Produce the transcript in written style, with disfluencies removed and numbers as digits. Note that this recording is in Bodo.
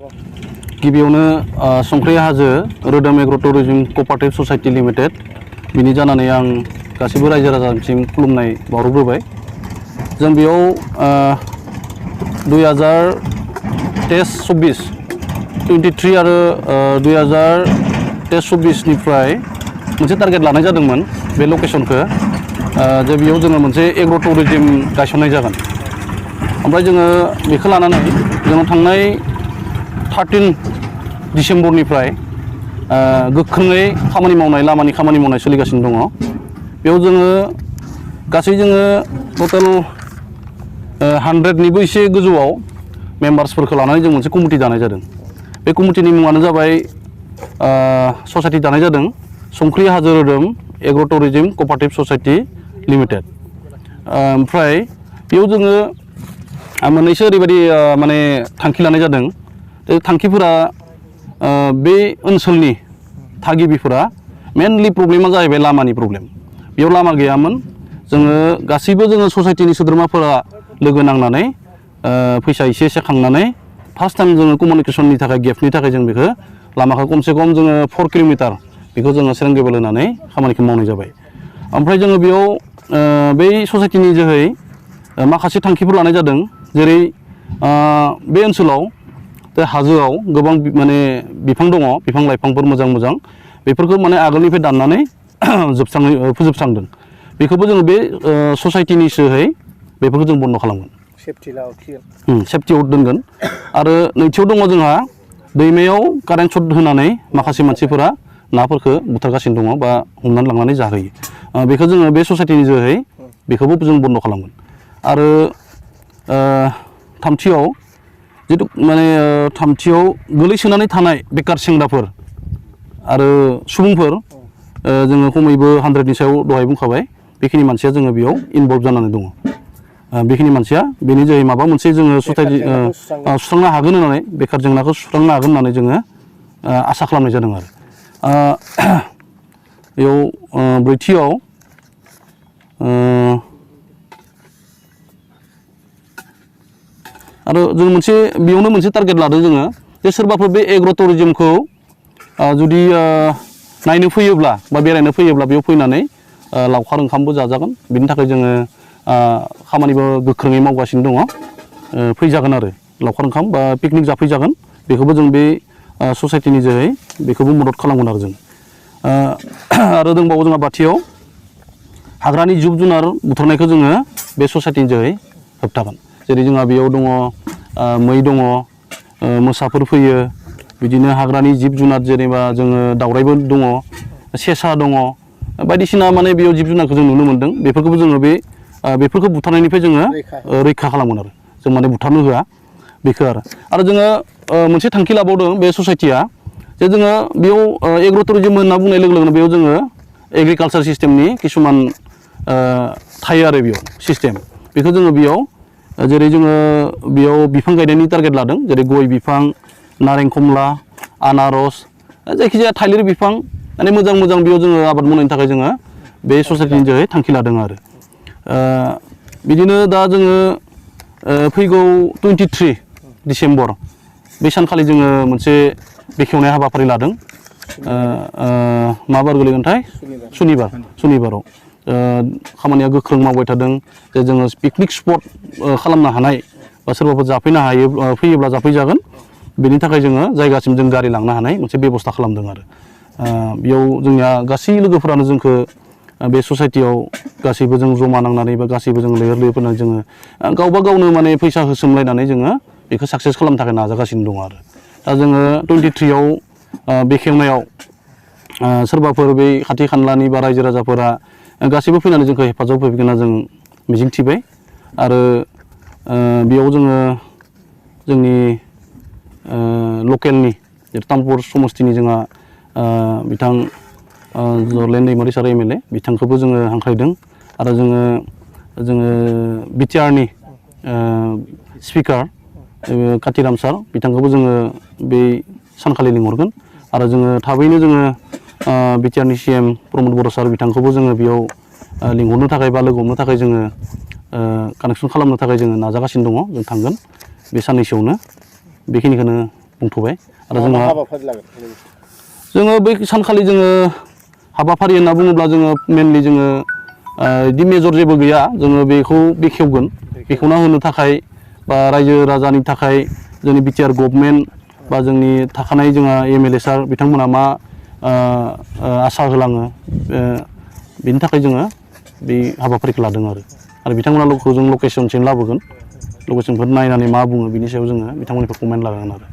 गिबियावनो संख्रि हाजो रोदोम एग्र' टुरिज्म क'अपारेटिभ ससाइटि लिमिटेड बिनि जानानै आं गासिबो रायजो राजानिसिम खुलुमनाय बावहरग्रोबाय। जों बेयाव 2023 आरो 2023 निफ्राय मोनसे टारगेट लानाय जादोंमोन बे लकेसनखौ जे बेयाव जोङो मोनसे एग्र' टुरिज्म गायसननाय जागोन। ओमफ्राय जोङो बेखौ लानानै जोङो थांनाय 13 डिसेम्बरनिफ्राय गोख्रोङै खामानि मावनाय लामानि खामानि मावनाय सोलिगासिनो दङ। बेयाव जोङो गासै जोङो टटेल 100निबो एसे गोजौआव मेम्बार्सफोरखौ लानानै जों मोनसे कमिटि दानाय जादों। बे कमिटिनि मुङानो जाबाय ससाइटि दानाय जादों संख्रि हाजो रोदोम एग्र' टुरिज्म क'अपारेटिभ ससाइटि लिमिटेड। ओमफ्राय बेयाव जोङो मोननैसो ओरैबायदि माने थांखि लानाय जादों। बे थांखिफोरा बे ओनसोलनि थागिबिफोरा मेनलि प्रब्लेमा जाहैबाय लामानि प्रब्लेम। बेयाव लामा गैयामोन। जोङो गासैबो जोङो ससाइटिनि सोद्रोमाफोरा लोगो नांनानै फैसा एसे खांनानै फार्स्ट टाइम जोङो कमिउनिकेसननि थाखाय गेपनि थाखाय जों बेखौ लामाखौ खमसे खम जोङो 4 किल'मिटार बेखौ जोङो सेरेंगेबल होनानै खामानिखौ मावनाय जाबाय। ओमफ्राय जोङो बेयाव बै ससाइटिनि जोहै माखासे थांखिफोर लानाय जादों। जेरै बे ओनसोलाव हाजोआव गोबां माने बिफां दङ, बिफां लाइफांफोर मोजां मोजां बेफोरखौ माने आगोलनिफ्राय दाननानै फोजोबस्रांदों। बेखौबो जोङो बे ससाइटिनि जोहै बेफोरखौ जों बन्द' खालामगोन। सेफटियाव दोनगोन। आरो नैथियाव दङ जोंहा दैमायाव कारेन्ट शट होनानै माखासे मानसिफोरा नाफोरखौ बुथारगासिनो दङ बा हमनानै लांनानै जाहैयो। बेखौ जोङो बे ससाइटिनि जोहै बेखौबो जों बन्द' खालामगोन। आरो थामथियाव जिथु माने थामथियाव गोलैसोनानै थानाय बेकार सेंग्राफोर आरो सुबुंफोर जोङो खमैबो 100नि सायाव दहाय बुंखाबाय बेखिनि मानसिया जोङो बेयाव इनभल्भ जानानै दङ। बेखिनि मानसिया बेनि जोहै माबा मोनसे जोङो ससाइटि सुस्रांनो हागोन होननानै बेकार जेंनाखौ सुस्रांनो हागोन होननानै जोङो आसा खालामनाय जादों। आरो बेयाव ब्रैथियाव आरो जों बेयावनो मोनसे टारगेट लादों जोङो जे सोरबाफोर बे एग्र' टुरिज्मखौ जुदि नायनो फैयोब्ला बा बेरायनो फैयोब्ला बेयाव फैनानै लावखार ओंखामबो जाजागोन। बिनि थाखाय जोङो खामानिबो गोख्रोङै मावगासिनो दङ। फैजागोन आरो लावखार ओंखाम बा पिकनिक जाफैजागोन। बेखौबो जों बे ससाइटिनि जोहै बेखौबो मदद खालामगोन आरो जों। आरो दंबावो जोंहा बाथियाव हाग्रानि जिब जुनार बुथारनायखौ जोङो बे ससाइटिनि जोहै होबथागोन। जेरै जोंहा बेयाव दङ मै दङ, मोसाफोर फैयो, बिदिनो हाग्रानि जिब जुनार जेनेबा जोङो दावराइबो दङ, सेसा दङ, बायदिसिना माने बेयाव जिब जुनारखौ जों नुनो मोन्दों। बेफोरखौबो जोङो बेफोरखौ बुथारनायनिफ्राय जोङो रैखा खालामगोन आरो जों माने बुथारनो होआ बेखौ। आरो जोङो मोनसे थांखि लाबावदों बे ससाइटिया जे जोङो बेयाव एग्र' टुरिज्म होनना बुंनाय लोगो लोगोनो बेयाव जोङो एग्रिकालसार सिस्टेमनि किसुमान थायो आरो बेयाव सिस्टेम। बेखौ जोङो बेयाव जेरै जोङो बेयाव बिफां गायनायनि टारगेट लादों। जेरै गय बिफां, नारें खमला, आनारस, जायखिजाया थालिर बिफां माने मोजां मोजां बेयाव जोङो आबाद मावनायनि थाखाय जोङो बे ससाइटिनि जोहै थांखि लादों। आरो बिदिनो दा जोङो फैगौ 23 डिसेम्बर बे सानखालि जोङो मोनसे बेखेवनाय हाबाफारि लादों। मा बार गोलैगोनथाय? सुनिबाराव खामानिया गोख्रों मावबाय थादों जे जोङो पिकनिक स्पट खालामनो हानाय बा सोरबाफोर जाफैनो हायो फैयोब्ला जाफैजागोन। बेनि थाखाय जोङो जायगासिम जों गारि लांनो हानाय मोनसे बेब'स्था खालामदों। आरो बेयाव जोंनिया गासै लोगोफोरानो जोंखौ बे ससाइटियाव गासैबो जों जमा नांनानै बा गासैबो जों लैहोर लैहोर फैनानै जोङो गावबा गावनो माने फैसा होसोमलायनानै जोङो बेखौ साक्सेस खालामनो थाखाय नाजागासिनो दङ। आरो दा जोङो 23आव बेखेवनायाव सोरबाफोर बै खाथि खानलानि बा रायजो राजाफोरा गासैबो फैनानै जोंखौ हेफाजाब होफैगोन होनना जों मिजिंथिबाय। आरो बेयाव जोङो जोंनि लकेलनि तामुलपुर समस्तिनि जोंहा बिथां जरलेन दैमारि सार MLA बिथांखौबो जोङो हांख्रायदों। आरो जोङो BTRनि स्पिकार कातिराम सार बिथांखौबो जोङो बे सानखालि लिंहरगोन। आरो जोङो थाबैनो जोङो BTRनि CM प्रमद बर' सार बिथांखौबो जोङो बेयाव लिंहरनो थाखाय बा लोगो हमनो थाखाय जोङो कानेक्सन खालामनो थाखाय जोङो नाजागासिनो दङ। जों थांगोन बे साननैसोआवनो। बेखिनिखौनो बुंथ'बाय आरो मा जोंहा हाबाफारि लागोन जोङो बै सानखालि जोङो हाबाफारि होनना बुङोब्ला जोङो मेनलि जोङो बिदि मेजर जेबो गैया जोङो बेखौ बेखेवगोन बेखेवना होनो थाखाय बा रायजो राजानि थाखाय जोंनि बिटिआर गभर्नमेन्ट बा जोंनि थाखानाय जोंहा एमएलए सार बिथांमोना मा आसा होलाङो बेनि थाखाय जोङो बे हाबाफारिखौ लादों आरो बिथांमोना जों लकेसनसिम लाबोगोन लकेसनफोर नायनानै मा बुङो बिनि सायाव जोङो बिथांमोननिफ्राय कमेन्ट लागोन आरो